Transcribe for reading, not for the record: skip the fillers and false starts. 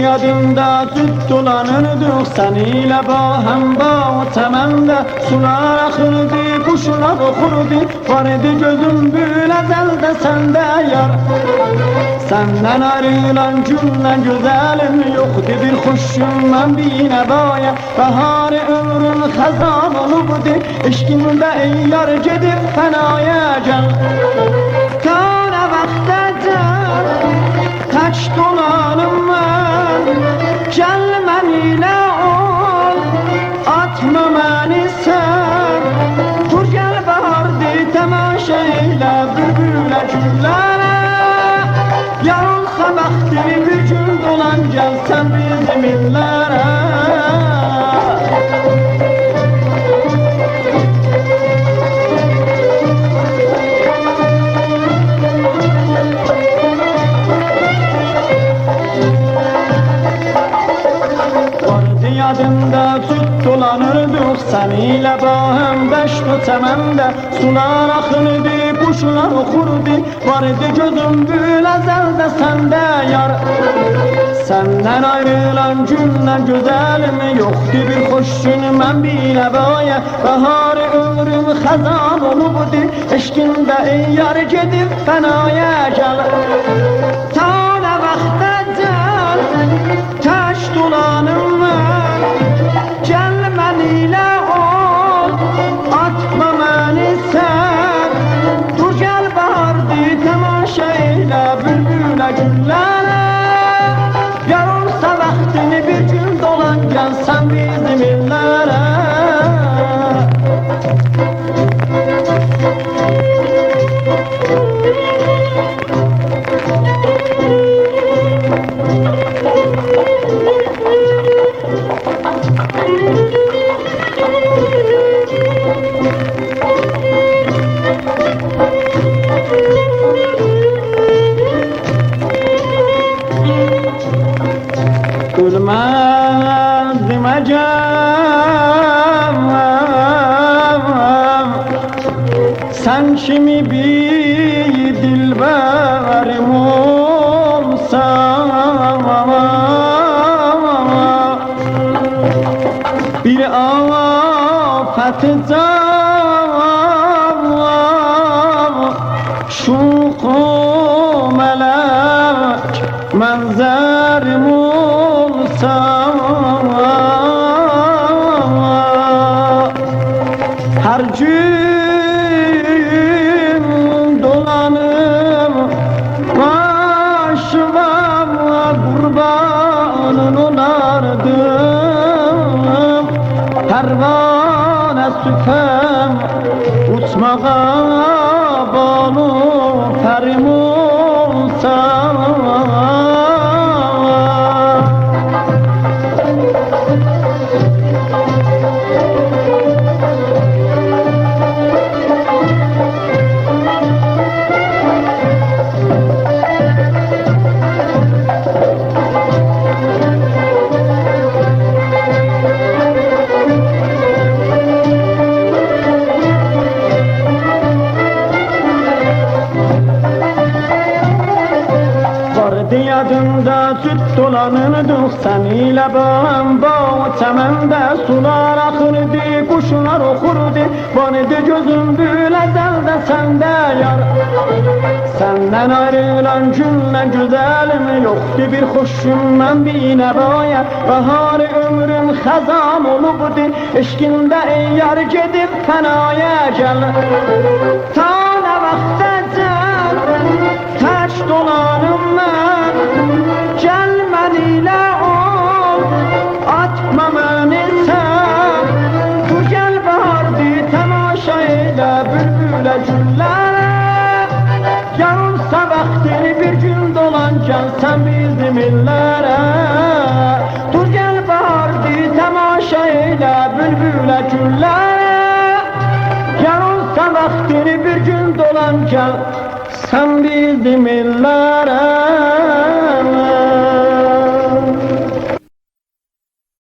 yadımda süt dolanırdık seninle baham bağ temende. Sular akırdı, kuşlar okurdu, vardı gözüm böyle zelde sende yar. Senden ayrılan cümle güzelim yoktu bir kuşum ben bir nebaya. Bahar ömrüm hazan olubdu, eşkimde ey yar gidip fenaya gel. Ta ne vaxtəcən tək dolanım mən, gəlmən ilə ol, atma məni sən. Dur gəl bahardı təmaşa elə bülbülə güllərə. Yarılsa bəxtini bir gün dolan gəlsən bizim illərə. Yadımda süt dolanırdık seninle baham beşli temende. Sular akırdı, kuşlar okurdu, vardı gözüm böyle zelde sende yar. Senden ayrılan cümle güzelim yoktu bir hoşun ben bir nebaya. Bahar ömrüm hazan olubdu, eşkinde ey yar gidip fenaya gel. Ta ne vaxtəcən taş dolanım mən, gəlmən ilə ol, atma məni sən. Dur gəl bahardı təmaşa elə bülbülə güllərə. Yar olsa vaxtini bir gün dolan gəlsən bizim illərə. Gülmezdim ecem, sen kimi bir dilberim olsan. Bir afet şu melek menzerim olsa. Her gün dolanım başıma kurbanın olardım. Pervane süpem uçmağa bağlı perim olsa. Yadımda süt dolanırdık seninle bağım bağ temende. Sular akırdı, kuşlar okurdu, vardı gözüm böyle zelde sende yar. Senden ayrılan cümle güzelim yoktu bir hoşum ben bir nebaya. Bahar ömrüm hazan olubdu, eşkinde ey yar gidip fenaya gel. Ta ne vaxtəcən tək dolanım mən, gəlmən ilə ol, atma məni sən. Dur gəl bahardı təmaşa elə bülbülə güllərə. Yarılsa vaxtini bir gün dolan gəlsən bizim illərə. Dur gəl bahardı təmaşa elə bülbülə güllərə. Yarılsa vaxtini bir gün dolan gəlsən bizim illərə.